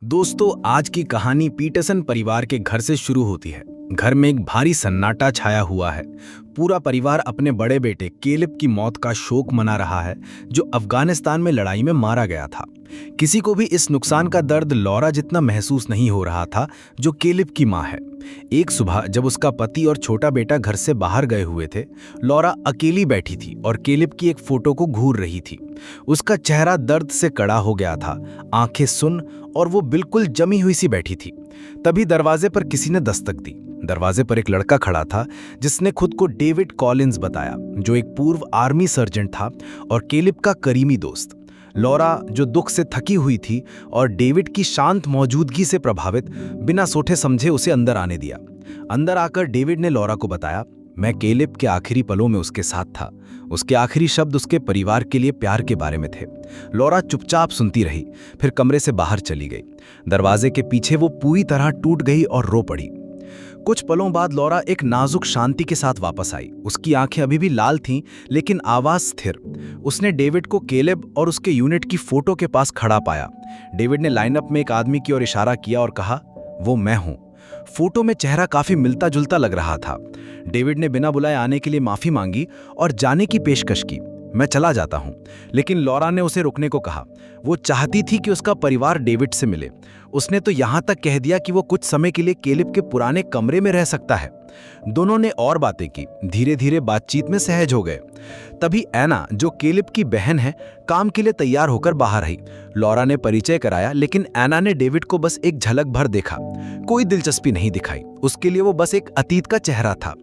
दोस्तों, आज की कहानी पीटरसन परिवार के घर से शुरू होती है। घर में एक भारी सन्नाटा छाया हुआ है। पूरा परिवार अपने बड़े बेटे केलिब की मौत का शोक मना रहा है, जो अफगानिस्तान में लड़ाई में मारा गया था। किसी को भी इस नुकसान का दर्द लौरा जितना महसूस नहीं हो रहा था, जो केलिब की मां है। एक सुबह जब उसका पति और छोटा बेटा घर से बाहर गए हुए थे, लौरा अकेली बैठी थी और केलिब की एक फोटो को घूर रही थी। उसका चेहरा दर्द से कड़ा हो गया था, आंखें सुन्न और वो बिल्कुल जमी हुई सी बैठी थी। तभी दरवाजे पर किसी ने दस्तक दी। दरवाजे पर एक लड़का खड़ा था, जिसने खुद को डेविड कॉलिंस बताया, जो एक पूर्व आर्मी सर्जन था और केलिब का करीमी दोस्त। लौरा, जो दुख से थकी हुई थी और डेविड की शांत मौजूदगी से प्रभावित, बिना सोचे समझे उसे अंदर आने दिया। अंदर आकर डेविड ने लौरा को बताया, मैं केलिब के आखिरी पलों में उसके साथ था। उसके आखिरी शब्द उसके परिवार के लिए प्यार के बारे में थे। लौरा चुपचाप सुनती रही, फिर कमरे से बाहर चली गई। दरवाजे के पीछे वो पूरी तरह टूट गई और रो पड़ी। कुछ पलों बाद लौरा एक नाजुक शांति के साथ वापस आई। उसकी आंखें अभी भी लाल थीं, लेकिन आवाज स्थिर। उसने डेविड को केलिब और उसके यूनिट की फोटो के पास खड़ा पाया। डेविड ने लाइनअप में एक आदमी की ओर इशारा किया और कहा, वो मैं हूं। फोटो में चेहरा काफी मिलता जुलता लग रहा था। डेविड ने बिना बुलाए आने के लिए माफी मांगी और जाने की पेशकश की। मैं चला जाता हूं, लेकिन लौरा ने उसे रुकने को कहा। वो चाहती थी कि उसका परिवार डेविड से मिले। उसने तो यहां तक कह दिया कि वो कुछ समय के लिए केलिब के पुराने कमरे में रह सकता है। दोनों ने और बातें की। धीरे धीरे बातचीत में सहज हो गए। तभी ऐना, जो केलिब की बहन है, काम के लिए तैयार होकर बाहर आई। लौरा ने परिचय कराया, लेकिन ऐना ने डेविड को बस एक झलक भर देखा। कोई दिलचस्पी नहीं दिखाई। उसके लिए वो बस एक अतीत का चेहरा था।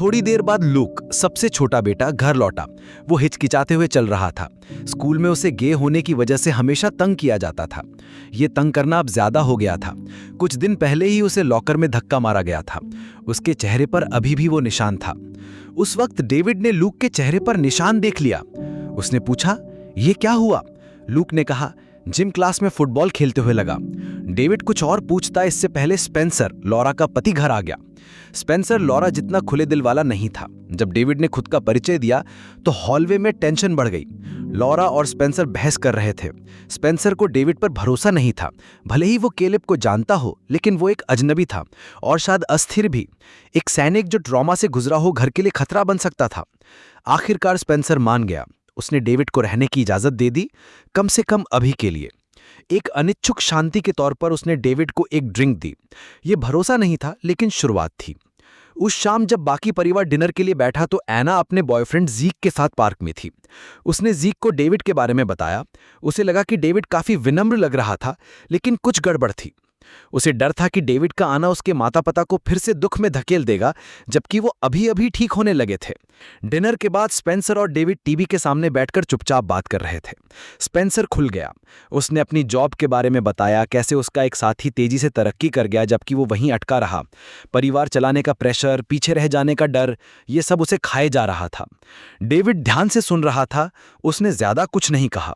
थोड़ी देर बाद लूक, सबसे छोटा बेटा, घर लौटा। वो हिचकिचाते हुए चल रहा था। स्कूल में उसे गे होने की वजह से हमेशा तंग किया जाता था। ये तंग करना अब ज्यादा हो गया था। कुछ दिन पहले ही उसे लॉकर में धक्का मारा गया था। उसके चेहरे पर अभी भी वो निशान था। उस वक्त डेविड ने लूक के चेहरे पर निशान देख लिया। उसने पूछा, ये क्या हुआ? लूक ने कहा, जिम क्लास में फुटबॉल खेलते हुए लगा। डेविड कुछ और पूछता इससे पहले स्पेंसर, लौरा का पति, घर आ गया। स्पेंसर लौरा जितना खुले दिल वाला नहीं था। जब डेविड ने खुद का परिचय दिया तो हॉलवे में टेंशन बढ़ गई। लौरा और स्पेंसर बहस कर रहे थे। स्पेंसर को डेविड पर भरोसा नहीं था। भले ही वो केलिब को जानता हो, लेकिन वो एक अजनबी था और शायद अस्थिर भी। एक सैनिक जो ट्रॉमा से गुजरा हो घर के लिए खतरा बन सकता था। आखिरकार स्पेंसर मान गया। उसने डेविड को रहने की इजाजत दे दी, कम से कम अभी के लिए। एक अनिच्छुक शांति के तौर पर उसने डेविड को एक ड्रिंक दी। यह भरोसा नहीं था, लेकिन शुरुआत थी। उस शाम जब बाकी परिवार डिनर के लिए बैठा तो ऐना अपने बॉयफ्रेंड जीक के साथ पार्क में थी। उसने जीक को डेविड के बारे में बताया। उसे लगा कि डेविड काफी विनम्र लग रहा था, लेकिन कुछ गड़बड़ थी। उसे डर था कि डेविड का आना उसके माता पिता को फिर से दुख में धकेल देगा, जबकि वो अभी अभी ठीक होने लगे थे। डिनर के बाद स्पेंसर और डेविड टीवी के सामने बैठकर चुपचाप बात कर रहे थे। स्पेंसर खुल गया। उसने अपनी जॉब के बारे में बताया, कैसे उसका एक साथी तेजी से तरक्की कर गया जबकि वो वहीं अटका रहा। परिवार चलाने का प्रेशर, पीछे रह जाने का डर, ये सब उसे खाए जा रहा था। डेविड ध्यान से सुन रहा था। उसने ज्यादा कुछ नहीं कहा।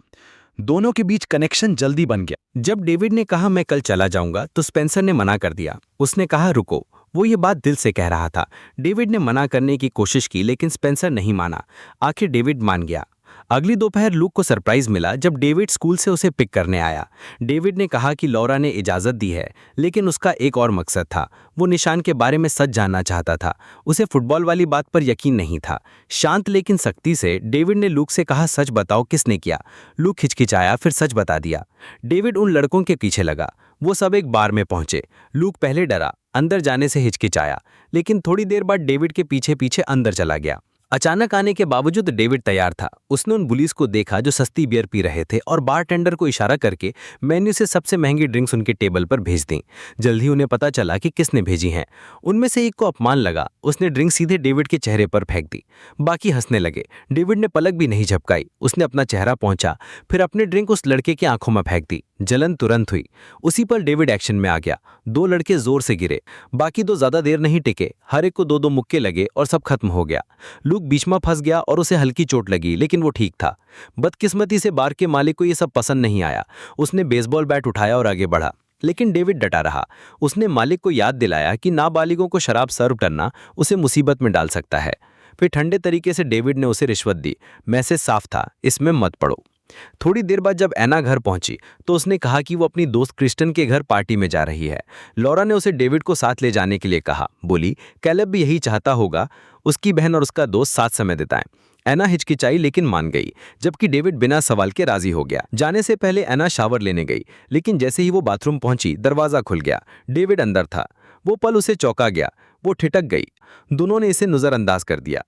दोनों के बीच कनेक्शन जल्दी बन गया। जब डेविड ने कहा मैं कल चला जाऊंगा, तो स्पेंसर ने मना कर दिया। उसने कहा रुको। वो ये बात दिल से कह रहा था। डेविड ने मना करने की कोशिश की, लेकिन स्पेंसर नहीं माना। आखिर डेविड मान गया। अगली दोपहर लूक को सरप्राइज मिला जब डेविड स्कूल से उसे पिक करने आया। डेविड ने कहा कि लौरा ने इजाजत दी है, लेकिन उसका एक और मकसद था। वो निशान के बारे में सच जानना चाहता था। उसे फुटबॉल वाली बात पर यकीन नहीं था। शांत लेकिन सख्ती से डेविड ने लूक से कहा, सच बताओ किसने किया? लूक हिचकिचाया, फिर सच बता दिया। डेविड उन लड़कों के पीछे लगा। वो सब एक बार में पहुंचे। लूक पहले डरा, अंदर जाने से हिचकिचाया, लेकिन थोड़ी देर बाद डेविड के पीछे पीछे अंदर चला गया। अचानक आने के बावजूद डेविड तैयार था। उसने उन बुलीज को देखा जो सस्ती बियर पी रहे थे और बारटेंडर को इशारा करके मेन्यू से सबसे महंगी ड्रिंक्स उनके टेबल पर भेज दी। जल्द ही उन्हें पता चला कि किसने भेजी हैं। उनमें से एक को अपमान लगा। उसने ड्रिंक सीधे डेविड के चेहरे पर फेंक दी। बाकी हंसने लगे। डेविड ने पलक भी नहीं झपकाई। उसने अपना चेहरा पहुंचा, फिर अपनी ड्रिंक उस लड़के की आंखों में फेंक दी। जलन तुरंत हुई। उसी पर डेविड एक्शन में आ गया। दो लड़के जोर से गिरे। बाकी दो ज्यादा देर नहीं टिके। हर एक को दो दो मुक्के लगे और सब खत्म हो गया। लूक बीच में फंस गया और उसे हल्की चोट लगी, लेकिन वो ठीक था। बदकिस्मती से बार के मालिक को ये सब पसंद नहीं आया। उसने बेसबॉल बैट उठाया और आगे बढ़ा, लेकिन डेविड डटा रहा। उसने मालिक को याद दिलाया कि नाबालिगों को शराब सर्व करना उसे मुसीबत में डाल सकता है। फिर ठंडे तरीके से डेविड ने उसे रिश्वत दी। मैसेज साफ था, इसमें मत पड़ो। थोड़ी देर बाद जब एना घर पहुंची तो उसने कहा कि वो अपनी दोस्त क्रिस्टन के घर पार्टी में जा रही है। लॉरा ने उसे डेविड को साथ ले जाने के लिए कहा। बोली कैलेब भी यही चाहता होगा, उसकी बहन और उसका दोस्त साथ समय बिताएं। एना हिचकिचाई लेकिन मान गई, जबकि डेविड बिना सवाल के राजी हो गया। जाने से पहले एना शावर लेने गई, लेकिन जैसे ही वो बाथरूम पहुंची दरवाजा खुल गया। डेविड अंदर था। वो पल उसे चौंका गया। वो ठिठक गई। दोनों ने इसे नजरअंदाज कर दिया।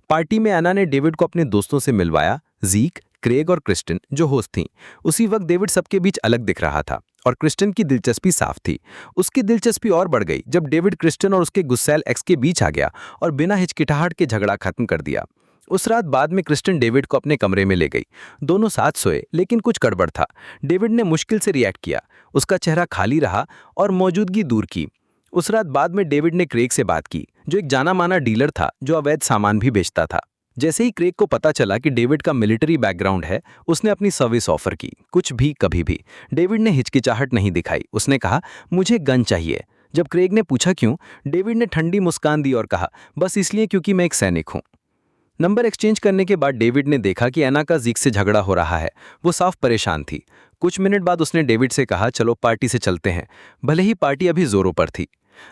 पार्टी में एना ने डेविड को अपने दोस्तों से मिलवाया, जीक, क्रेग और क्रिस्टन जो होस्ट थीं। उसी वक्त डेविड सबके बीच अलग दिख रहा था और क्रिस्टन की दिलचस्पी साफ थी। उसकी दिलचस्पी और बढ़ गई जब डेविड क्रिस्टन और उसके गुस्सैल एक्स के बीच आ गया और बिना हिचकिटाहट के झगड़ा खत्म कर दिया। उस रात बाद में क्रिस्टन डेविड को अपने कमरे में ले गई। दोनों साथ सोए, लेकिन कुछ गड़बड़ था। डेविड ने मुश्किल से रिएक्ट किया। उसका चेहरा खाली रहा और मौजूदगी दूर की। उस रात बाद में डेविड ने क्रेग से बात की, जो एक जाना माना डीलर था जो अवैध सामान भी बेचता था। जैसे ही क्रेग को पता चला कि डेविड का मिलिट्री बैकग्राउंड है, उसने अपनी सर्विस ऑफर की। कुछ भी कभी भी। डेविड ने हिचकिचाहट नहीं दिखाई। उसने कहा, मुझे गन चाहिए। जब क्रेग ने पूछा क्यों, डेविड ने ठंडी मुस्कान दी और कहा, बस इसलिए क्योंकि मैं एक सैनिक हूं। नंबर एक्सचेंज करने के बाद डेविड ने देखा कि एना का जीक से झगड़ा हो रहा है। वो साफ परेशान थी। कुछ मिनट बाद उसने डेविड से कहा, चलो पार्टी से चलते हैं, भले ही पार्टी अभी जोरों पर थी।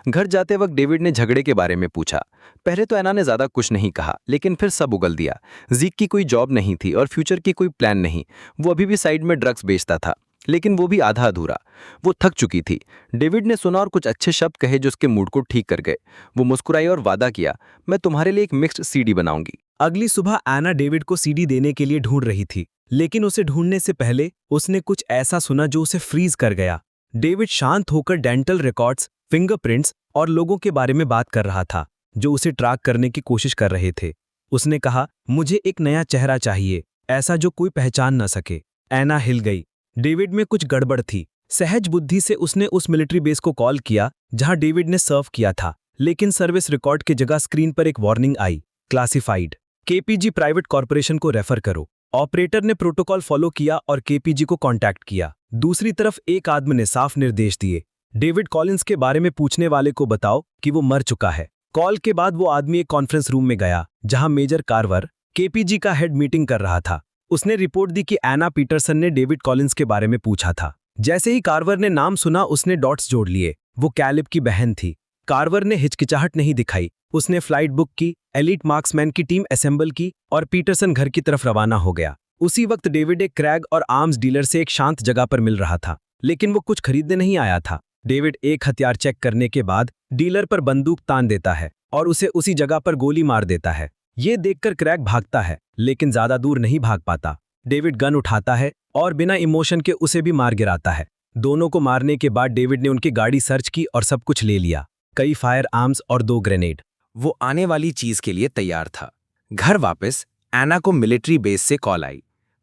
घर जाते वक्त डेविड ने झगड़े के बारे में पूछा। पहले तो एना ने ज्यादा कुछ नहीं कहा, लेकिन फिर सब उगल दिया। जीक की कोई जॉब नहीं थी और फ्यूचर की कोई प्लान नहीं। वो अभी भी साइड में ड्रग्स बेचता था, लेकिन वो भी आधा अधूरा। वो थक चुकी थी। डेविड ने सुना और कुछ अच्छे शब्द कहे जो उसके मूड को ठीक कर गए। वो मुस्कुराई और वादा किया, मैं तुम्हारे लिए एक मिक्स्ड सीडी बनाऊंगी। अगली सुबह एना डेविड को सीडी देने के लिए ढूंढ रही थी, लेकिन उसे ढूंढने से पहले उसने कुछ ऐसा सुना जो उसे फ्रीज कर गया। डेविड शांत होकर डेंटल रिकॉर्ड्स, फिंगरप्रिंट्स और लोगों के बारे में बात कर रहा था जो उसे ट्रैक करने की कोशिश कर रहे थे। उसने कहा, मुझे एक नया चेहरा चाहिए, ऐसा जो कोई पहचान न सके। एना हिल गई। डेविड में कुछ गड़बड़ थी। सहज बुद्धि से उसने उस मिलिट्री बेस को कॉल किया जहां डेविड ने सर्व किया था, लेकिन सर्विस रिकॉर्ड की जगह स्क्रीन पर एक वार्निंग आई, क्लासिफाइड। केपीजी प्राइवेट कॉर्पोरेशन को रेफर करो। ऑपरेटर ने प्रोटोकॉल फॉलो किया और केपीजी को कांटेक्ट किया। दूसरी तरफ एक आदमी ने साफ निर्देश दिए, डेविड कॉलिंस के बारे में पूछने वाले को बताओ कि वो मर चुका है। कॉल के बाद वो आदमी एक कॉन्फ्रेंस रूम में गया जहां मेजर कार्वर, केपीजी का हेड, मीटिंग कर रहा था। उसने रिपोर्ट दी कि एना पीटरसन ने डेविड कॉलिंस के बारे में पूछा था। जैसे ही कार्वर ने नाम सुना, उसने डॉट्स जोड़ लिए। वो कैलिब की बहन थी। कार्वर ने हिचकिचाहट नहीं दिखाई। उसने फ्लाइट बुक की, एलीट मार्क्समैन की टीम असेंबल की और पीटरसन घर की तरफ रवाना हो गया। उसी वक्त डेविड एक क्रैग और आर्म्स डीलर से एक शांत जगह पर मिल रहा था, लेकिन वो कुछ खरीदने नहीं आया था। डेविड एक हथियार चेक करने के बाद डीलर पर बंदूक तान देता है और उसे उसी जगह पर गोली मार देता है। ये देखकर क्रैग भागता है, लेकिन ज्यादा दूर नहीं भाग पाता। डेविड गन उठाता है और बिना इमोशन के उसे भी मार गिराता है। दोनों को मारने के बाद डेविड ने उनकी गाड़ी सर्च की और सब कुछ ले लिया, कई फायर आर्म्स और 2 ग्रेनेड। वो आने वाली चीज के लिए तैयार था। घर वापस एना को मिलिट्री बेस से कॉल आई।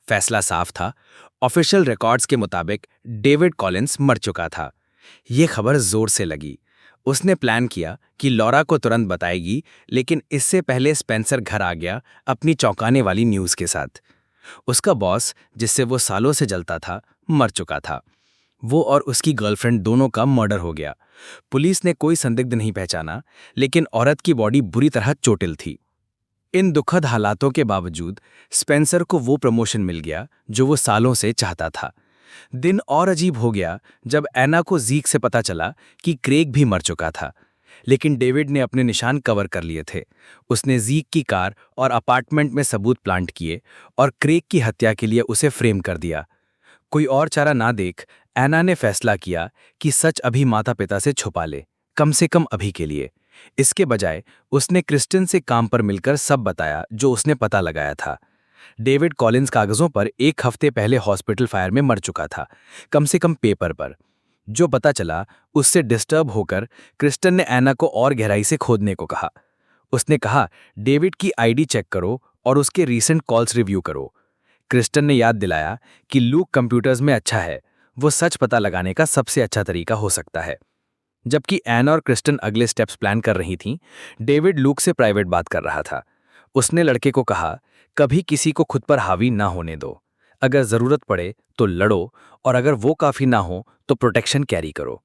फैसला साफ था। ऑफिशियल रिकॉर्ड्स के मुताबिक डेविड कॉलिंस मर चुका था। ये खबर जोर से लगी। उसने प्लान किया कि लॉरा को तुरंत बताएगी, लेकिन इससे पहले स्पेंसर घर आ गया अपनी चौंकाने वाली न्यूज़ के साथ। उसका बॉस, जिससे वो सालों से जलता था, मर चुका था। वो और उसकी गर्लफ्रेंड दोनों का मर्डर हो गया। पुलिस ने कोई संदिग्ध नहीं पहचाना, लेकिन औरत की बॉडी बुरी तरह चोटिल थी। इन दुखद हालातों के बावजूद स्पेंसर को वो प्रमोशन मिल गया जो वो सालों से चाहता था। दिन और अजीब हो गया जब एना को जीक से पता चला कि क्रेग भी मर चुका था, लेकिन डेविड ने अपने निशान कवर कर लिए थे। उसने जीक की कार और अपार्टमेंट में सबूत प्लांट किए और क्रेग की हत्या के लिए उसे फ्रेम कर दिया। कोई और चारा ना देख एना ने फैसला किया कि सच अभी माता पिता से छुपा ले, कम से कम अभी के लिए। इसके बजाय उसने क्रिस्टन से काम पर मिलकर सब बताया जो उसने पता लगाया था। डेविड कॉलिंस कागजों पर 1 हफ्ते पहले हॉस्पिटल फायर में मर चुका था, कम से कम पेपर पर। जो पता चला उससे डिस्टर्ब होकर क्रिस्टन ने एना को और गहराई से खोदने को कहा। उसने कहा, डेविड की आईडी चेक करो और उसके रीसेंट कॉल्स रिव्यू करो। क्रिस्टन ने याद दिलाया कि लूक कंप्यूटर्स में अच्छा है, वो सच पता लगाने का सबसे अच्छा तरीका हो सकता है। जबकि एना और क्रिस्टन अगले स्टेप्स प्लान कर रही थीं, डेविड लूक से प्राइवेट बात कर रहा था। उसने लड़के को कहा, कभी किसी को खुद पर हावी ना होने दो। अगर जरूरत पड़े तो लड़ो, और अगर वो काफी ना हो तो प्रोटेक्शन कैरी करो।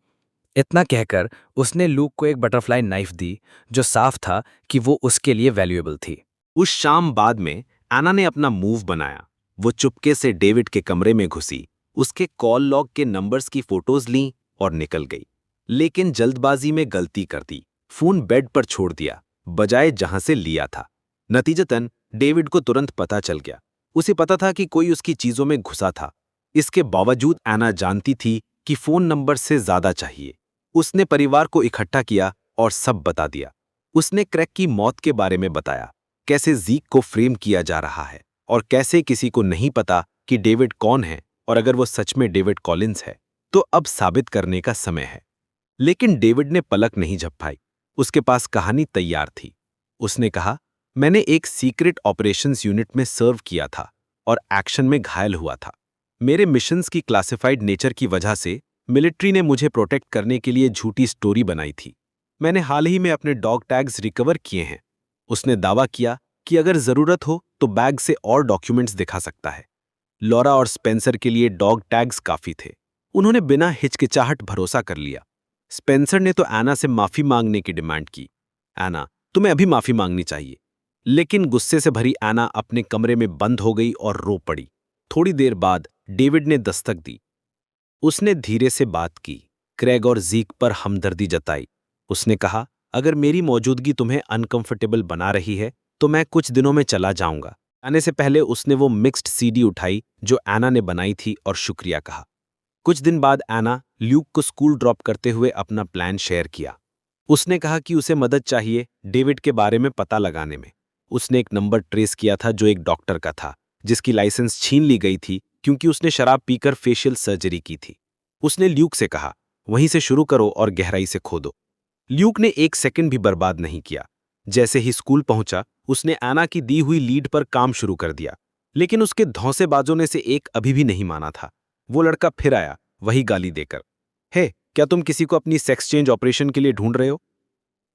इतना कहकर उसने लूक को एक बटरफ्लाई नाइफ दी, जो साफ था कि वो उसके लिए वैल्यूएबल थी। उस शाम बाद में एना ने अपना मूव बनाया। वो चुपके से डेविड के कमरे में घुसी, उसके कॉल लॉग के नंबर्स की फोटोज लीं और निकल गई। लेकिन जल्दबाजी में गलती कर दी, फोन बेड पर छोड़ दिया बजाय जहां से लिया था। नतीजतन डेविड को तुरंत पता चल गया। उसे पता था कि कोई उसकी चीजों में घुसा था। इसके बावजूद एना जानती थी कि फोन नंबर से ज्यादा चाहिए। उसने परिवार को इकट्ठा किया और सब बता दिया। उसने क्रैग की मौत के बारे में बताया, कैसे ज़ीक को फ्रेम किया जा रहा है और कैसे किसी को नहीं पता कि डेविड कौन है, और अगर वो सच में डेविड कॉलिंस है तो अब साबित करने का समय है। लेकिन डेविड ने पलक नहीं झपकाई। उसके पास कहानी तैयार थी। उसने कहा, मैंने एक सीक्रेट ऑपरेशंस यूनिट में सर्व किया था और एक्शन में घायल हुआ था। मेरे मिशंस की क्लासिफाइड नेचर की वजह से मिलिट्री ने मुझे प्रोटेक्ट करने के लिए झूठी स्टोरी बनाई थी। मैंने हाल ही में अपने डॉग टैग्स रिकवर किए हैं। उसने दावा किया कि अगर जरूरत हो तो बैग से और डॉक्यूमेंट्स दिखा सकता है। लॉरा और स्पेंसर के लिए डॉग टैग्स काफी थे। उन्होंने बिना हिचकिचाहट भरोसा कर लिया। स्पेंसर ने तो एना से माफी मांगने की डिमांड की। एना, तुम्हें अभी माफी मांगनी चाहिए। लेकिन गुस्से से भरी एना अपने कमरे में बंद हो गई और रो पड़ी। थोड़ी देर बाद डेविड ने दस्तक दी। उसने धीरे से बात की, क्रैग और ज़ीक पर हमदर्दी जताई। उसने कहा, अगर मेरी मौजूदगी तुम्हें अनकंफर्टेबल बना रही है तो मैं कुछ दिनों में चला जाऊंगा। आने से पहले उसने वो मिक्स्ड सीडी उठाई जो एना ने बनाई थी और शुक्रिया कहा। कुछ दिन बाद एना ल्यूक को स्कूल ड्रॉप करते हुए अपना प्लान शेयर किया। उसने कहा कि उसे मदद चाहिए डेविड के बारे में पता लगाने में। उसने एक नंबर ट्रेस किया था जो एक डॉक्टर का था, जिसकी लाइसेंस छीन ली गई थी क्योंकि उसने शराब पीकर फेशियल सर्जरी की थी। उसने ल्यूक से कहा, वहीं से शुरू करो और गहराई से खोदो। ल्यूक ने एक सेकंड भी बर्बाद नहीं किया। जैसे ही स्कूल पहुंचा, उसने एना की दी हुई लीड पर काम शुरू कर दिया। लेकिन उसके धौंसेबाजों ने से एक अभी भी नहीं माना था। वो लड़का फिर आया, वही गाली देकर, हे, क्या तुम किसी को अपनी सेक्स चेंज ऑपरेशन के लिए ढूंढ रहे हो?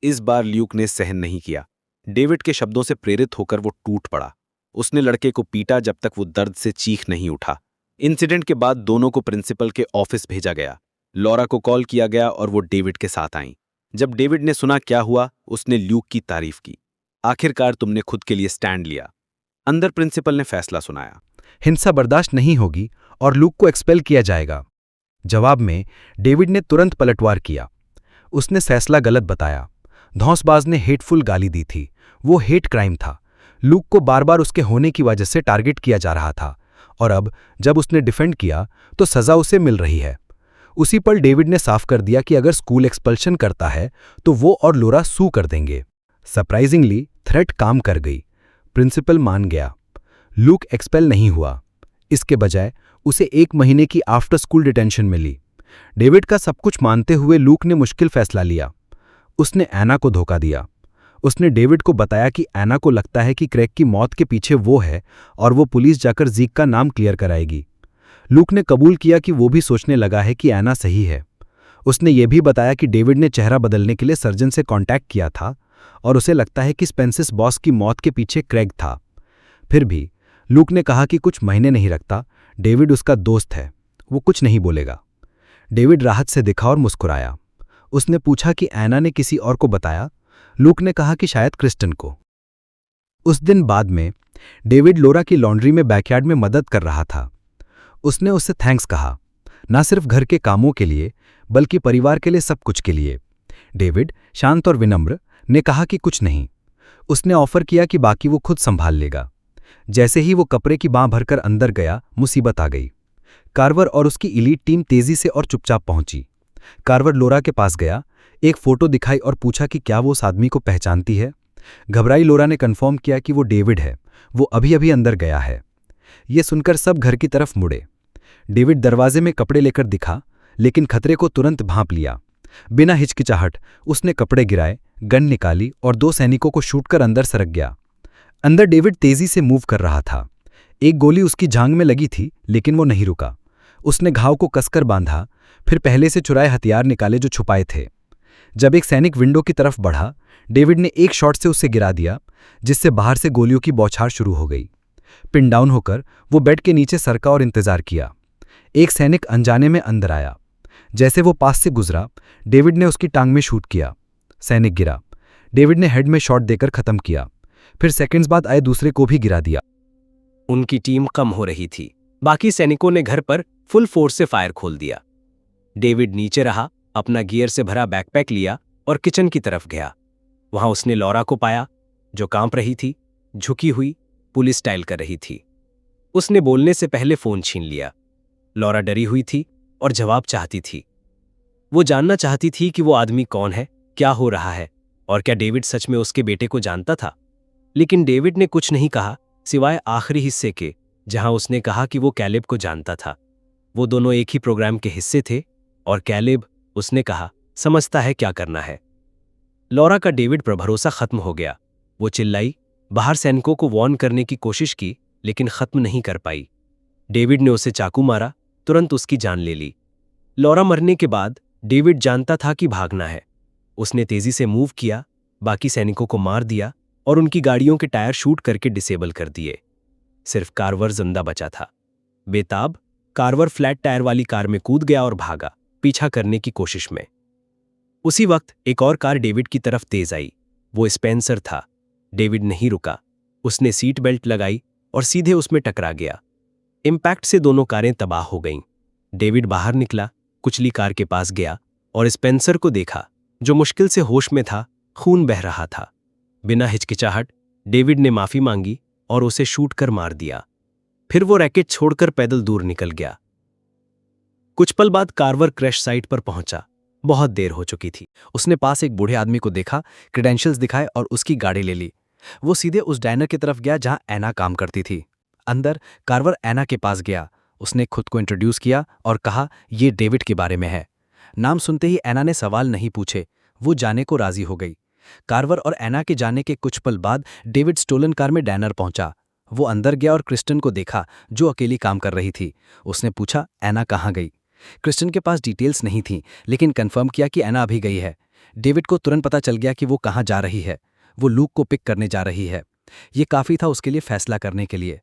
इस बार ल्यूक ने सहन नहीं किया। डेविड के शब्दों से प्रेरित होकर वो टूट पड़ा। उसने लड़के को पीटा जब तक वो दर्द से चीख नहीं उठा। इंसिडेंट के बाद दोनों को प्रिंसिपल के ऑफिस भेजा गया। लॉरा को कॉल किया गया और वो डेविड के साथ आईं। जब डेविड ने सुना क्या हुआ, उसने ल्यूक की तारीफ की। आखिरकार तुमने खुद के लिए स्टैंड लिया। अंदर प्रिंसिपल ने फैसला सुनाया, हिंसा बर्दाश्त नहीं होगी और ल्यूक को एक्सपेल किया जाएगा। जवाब में डेविड ने तुरंत पलटवार किया। उसने फैसला गलत बताया। धौंसबाज ने हेटफुल गाली दी थी। वो हेट क्राइम था। ल्यूक को बार बार उसके होने की वजह से टारगेट किया जा रहा था, और अब जब उसने डिफेंड किया तो सजा उसे मिल रही है। उसी पल डेविड ने साफ कर दिया कि अगर स्कूल एक्सपल्शन करता है तो वो और लोरा सू कर देंगे। सरप्राइजिंगली थ्रेट काम कर गई। प्रिंसिपल मान गया। ल्यूक एक्सपेल नहीं हुआ। इसके बजाय उसे 1 महीने की आफ्टर स्कूल डिटेंशन मिली। डेविड का सब कुछ मानते हुए ल्यूक ने मुश्किल फैसला लिया। उसने एना को धोखा दिया। उसने डेविड को बताया कि एना को लगता है कि क्रैग की मौत के पीछे वो है और वो पुलिस जाकर ज़ीक का नाम क्लियर कराएगी। ल्यूक ने कबूल किया कि वो भी सोचने लगा है कि एना सही है। उसने ये भी बताया कि डेविड ने चेहरा बदलने के लिए सर्जन से कांटेक्ट किया था और उसे लगता है कि स्पेंसिस बॉस की मौत के पीछे क्रैग था। फिर भी ल्यूक ने कहा कि कुछ महीने नहीं रखता। डेविड उसका दोस्त है, वो कुछ नहीं बोलेगा। डेविड राहत से दिखा और मुस्कुराया। उसने पूछा कि एना ने किसी और को बताया। ल्यूक ने कहा कि शायद क्रिस्टन को। उस दिन बाद में डेविड लोरा की लॉन्ड्री में बैकयार्ड में मदद कर रहा था। उसने उससे थैंक्स कहा, ना सिर्फ घर के कामों के लिए बल्कि परिवार के लिए, सब कुछ के लिए। डेविड शांत और विनम्र ने कहा कि कुछ नहीं। उसने ऑफर किया कि बाकी वो खुद संभाल लेगा। जैसे ही वो कपड़े की बांह भरकर अंदर गया, मुसीबत आ गई। कार्वर और उसकी इलीट टीम तेजी से और चुपचाप पहुंची। कार्वर लोरा के पास गया, एक फोटो दिखाई और पूछा कि क्या वो उस आदमी को पहचानती है। घबराई लोरा ने कन्फर्म किया कि वो डेविड है, वो अभी अभी अंदर गया है। ये सुनकर सब घर की तरफ मुड़े। डेविड दरवाजे में कपड़े लेकर दिखा, लेकिन खतरे को तुरंत भांप लिया। बिना हिचकिचाहट उसने कपड़े गिराए, गन निकाली और 2 सैनिकों को शूट कर अंदर सरक गया। अंदर डेविड तेजी से मूव कर रहा था। एक गोली उसकी जांघ में लगी थी, लेकिन वो नहीं रुका। उसने घाव को कसकर बांधा, फिर पहले से चुराए हथियार निकाले जो छुपाए थे। जब एक सैनिक विंडो की तरफ बढ़ा, डेविड ने एक शॉट से उसे गिरा दिया, जिससे बाहर से गोलियों की बौछार शुरू हो गई। पिन डाउन होकर वो बेड के नीचे सरका और इंतजार किया। एक सैनिक अनजाने में अंदर आया। जैसे वो पास से गुजरा, डेविड ने उसकी टांग में शूट किया। सैनिक गिरा। डेविड ने हेड में शॉट देकर खत्म किया। फिर सेकंड्स बाद आए दूसरे को भी गिरा दिया। उनकी टीम कम हो रही थी। बाकी सैनिकों ने घर पर फुल फोर्स से फायर खोल दिया। डेविड नीचे रहा, अपना गियर से भरा बैकपैक लिया और किचन की तरफ गया। वहां उसने लॉरा को पाया, जो कांप रही थी, झुकी हुई, पुलिस स्टाइल कर रही थी। उसने बोलने से पहले फोन छीन लिया। लॉरा डरी हुई थी और जवाब चाहती थी। वो जानना चाहती थी कि वो आदमी कौन है, क्या हो रहा है, और क्या डेविड सच में उसके बेटे को जानता था। लेकिन डेविड ने कुछ नहीं कहा सिवाय आखिरी हिस्से के, जहां उसने कहा कि वो कैलेब को जानता था। वो दोनों एक ही प्रोग्राम के हिस्से थे और कैलेब, उसने कहा, समझता है क्या करना है। लॉरा का डेविड पर भरोसा खत्म हो गया। वो चिल्लाई, बाहर सैनिकों को वार्न करने की कोशिश की, लेकिन खत्म नहीं कर पाई। डेविड ने उसे चाकू मारा, तुरंत उसकी जान ले ली। लॉरा मरने के बाद डेविड जानता था कि भागना है। उसने तेजी से मूव किया, बाकी सैनिकों को मार दिया और उनकी गाड़ियों के टायर शूट करके डिसेबल कर दिए। सिर्फ कार्वर जिंदा बचा था। बेताब, कार्वर फ्लैट टायर वाली कार में कूद गया और भागा, पीछा करने की कोशिश में। उसी वक्त एक और कार डेविड की तरफ तेज आई। वो स्पेंसर था। डेविड नहीं रुका। उसने सीट बेल्ट लगाई और सीधे उसमें टकरा गया। इम्पैक्ट से दोनों कारें तबाह हो गईं। डेविड बाहर निकला, कुचली कार के पास गया और स्पेंसर को देखा, जो मुश्किल से होश में था, खून बह रहा था। बिना हिचकिचाहट डेविड ने माफी मांगी और उसे शूट कर मार दिया। फिर वो रैकेट छोड़कर पैदल दूर निकल गया। कुछ पल बाद कार्वर क्रैश साइट पर पहुंचा। बहुत देर हो चुकी थी। उसने पास एक बूढ़े आदमी को देखा, क्रेडेंशियल्स दिखाए और उसकी गाड़ी ले ली। वो सीधे उस डायनर की तरफ गया जहां एना काम करती थी। अंदर कार्वर एना के पास गया। उसने खुद को इंट्रोड्यूस किया और कहा, ये डेविड के बारे में है। नाम सुनते ही एना ने सवाल नहीं पूछे, वो जाने को राजी हो गई। कार्वर और एना के जाने के कुछ पल बाद डेविड स्टोलन कार में डायनर पहुंचा। वो अंदर गया और क्रिस्टन को देखा, जो अकेली काम कर रही थी। उसने पूछा, एना कहाँ गई? क्रिस्टन के पास डिटेल्स नहीं थी, लेकिन कंफर्म किया कि एना अभी गई है। डेविड को तुरंत पता चल गया कि वो कहाँ जा रही है। वो लूक को पिक करने जा रही है। ये काफी था उसके लिए फैसला करने के लिए।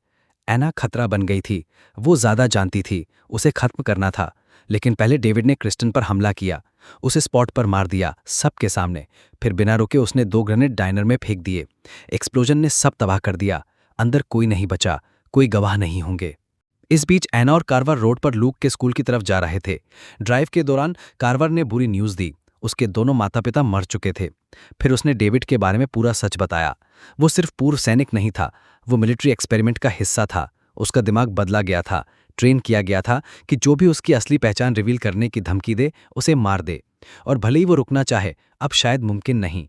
एना खतरा बन गई थी। वो ज्यादा जानती थी, उसे खत्म करना था। लेकिन पहले डेविड ने क्रिस्टन पर हमला किया, उसे स्पॉट पर मार दिया, सबके सामने। फिर बिना रुके उसने 2 ग्रेनेड डायनर में फेंक दिए। एक्सप्लोजन ने सब तबाह कर दिया। अंदर कोई नहीं बचा, कोई गवाह नहीं होंगे। इस बीच एना और कार्वर रोड पर लूक के स्कूल की तरफ जा रहे थे। ड्राइव के दौरान कार्वर ने बुरी न्यूज़ दी। उसके दोनों माता पिता मर चुके थे। फिर उसने डेविड के बारे में पूरा सच बताया। वो सिर्फ पूर्व सैनिक नहीं था, वो मिलिट्री एक्सपेरिमेंट का हिस्सा था। उसका दिमाग बदला गया था, ट्रेन किया गया था कि जो भी उसकी असली पहचान रिवील करने की धमकी दे, उसे मार दे। और भले ही वो रुकना चाहे, अब शायद मुमकिन नहीं।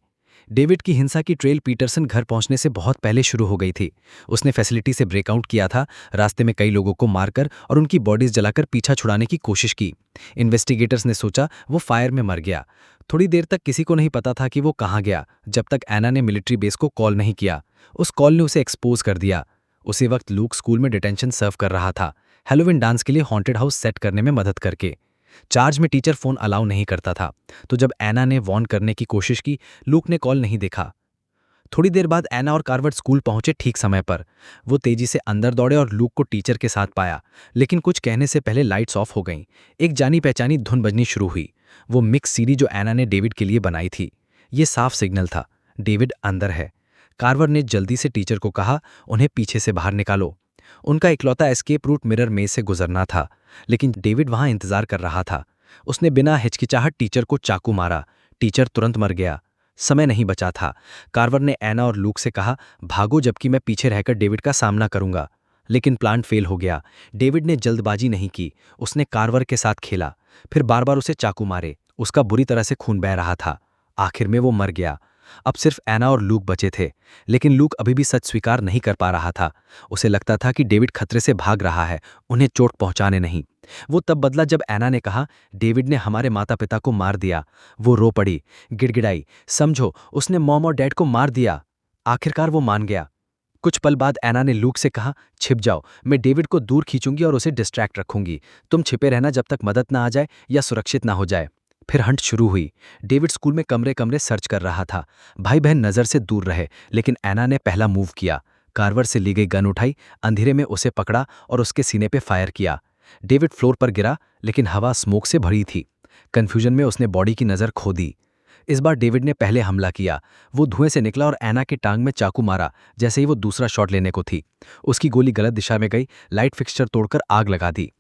डेविड की हिंसा की ट्रेल पीटरसन घर पहुंचने से बहुत पहले शुरू हो गई थी। उसने फैसिलिटी से ब्रेकआउट किया था, रास्ते में कई लोगों को मारकर और उनकी बॉडीज जलाकर पीछा छुड़ाने की कोशिश की। इन्वेस्टिगेटर्स ने सोचा वो फायर में मर गया। थोड़ी देर तक किसी को नहीं पता था कि वो कहाँ गया, जब तक एना ने मिलिट्री बेस को कॉल नहीं किया। उस कॉल ने उसे एक्सपोज कर दिया। उसी वक्त लूक स्कूल में डिटेंशन सर्व कर रहा था, हैलोवीन डांस के लिए हॉन्टेड हाउस सेट करने में मदद करके। चार्ज में टीचर फोन अलाउ नहीं करता था, तो जब एना ने वॉर्न करने की कोशिश की, लूक ने कॉल नहीं देखा। थोड़ी देर बाद एना और कार्वर स्कूल पहुंचे ठीक समय पर। वो तेजी से अंदर दौड़े और लूक को टीचर के साथ पाया, लेकिन कुछ कहने से पहले लाइट्स ऑफ हो गईं। एक जानी पहचानी धुन बजनी शुरू हुई, वो मिक्स सीडी जो एना ने डेविड के लिए बनाई थी। ये साफ सिग्नल था, डेविड अंदर है। कार्वर ने जल्दी से टीचर को कहा, उन्हें पीछे से बाहर निकालो। उनका इकलौता एस्केप रूट मिरर मेज से गुजरना था, लेकिन डेविड वहां इंतजार कर रहा था। उसने बिना हिचकिचाहट टीचर को चाकू मारा। टीचर तुरंत मर गया। समय नहीं बचा था। कार्वर ने एना और लूक से कहा, भागो, जबकि मैं पीछे रहकर डेविड का सामना करूंगा। लेकिन प्लान फेल हो गया। डेविड ने जल्दबाजी नहीं की, उसने कार्वर के साथ खेला, फिर बार बार उसे चाकू मारे। उसका बुरी तरह से खून बह रहा था। आखिर में वो मर गया। अब सिर्फ एना और लूक बचे थे, लेकिन लूक अभी भी सच स्वीकार नहीं कर पा रहा था। उसे लगता था कि डेविड खतरे से भाग रहा है, उन्हें चोट पहुंचाने नहीं। वो तब बदला जब एना ने कहा, डेविड ने हमारे माता पिता को मार दिया। वो रो पड़ी, गिड़गिड़ाई, समझो, उसने मॉम और डैड को मार दिया। आखिरकार वो मान गया। कुछ पल बाद एना ने लूक से कहा, छिप जाओ, मैं डेविड को दूर खींचूंगी और उसे डिस्ट्रैक्ट रखूंगी। तुम छिपे रहना जब तक मदद ना आ जाए या सुरक्षित ना हो जाए। फिर हंट शुरू हुई। डेविड स्कूल में कमरे कमरे सर्च कर रहा था। भाई बहन नजर से दूर रहे, लेकिन एना ने पहला मूव किया। कार्वर से ली गई गन उठाई, अंधेरे में उसे पकड़ा और उसके सीने पे फायर किया। डेविड फ्लोर पर गिरा, लेकिन हवा स्मोक से भरी थी। कंफ्यूजन में उसने बॉडी की नजर खो दी। इस बार डेविड ने पहले हमला किया। वो धुएं से निकला और एना के टांग में चाकू मारा जैसे ही वो दूसरा शॉट लेने को थी। उसकी गोली गलत दिशा में गई, लाइट फिक्सचर तोड़कर आग लगा दी।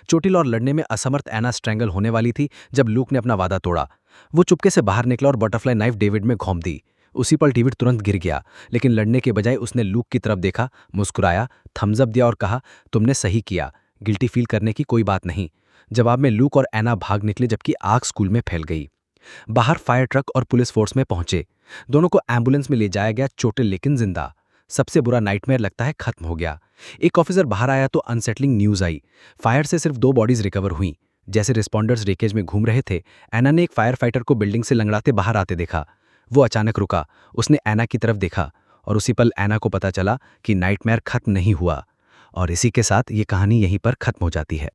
चोटिल और लड़ने में असमर्थ एना स्ट्रैंगल होने वाली थी जब लूक ने अपना वादा तोड़ा। वो चुपके से बाहर निकला और बटरफ्लाई नाइफ डेविड में घोंप दी। उसी पल डेविड तुरंत गिर गया, लेकिन लड़ने के बजाय उसने लूक की तरफ देखा, मुस्कुराया, थम्स अप दिया और कहा, तुमने सही किया, गिल्टी फील करने की कोई बात नहीं। जवाब में लूक और एना भाग निकले जबकि आग स्कूल में फैल गई। बाहर फायर ट्रक और पुलिस फोर्स में पहुंचे। दोनों को एम्बुलेंस में ले जाया गया, चोटिल लेकिन जिंदा। सबसे बुरा नाइटमेयर लगता है खत्म हो गया। एक ऑफिसर बाहर आया तो अनसेटलिंग न्यूज आई। फायर से सिर्फ 2 बॉडीज रिकवर हुई। जैसे रिस्पॉन्डर्स रेकेज में घूम रहे थे, एना ने एक फायर फाइटर को बिल्डिंग से लंगड़ाते बाहर आते देखा। वो अचानक रुका, उसने एना की तरफ देखा और उसी पल एना को पता चला कि नाइटमेयर खत्म नहीं हुआ। और इसी के साथ ये कहानी यहीं पर खत्म हो जाती है।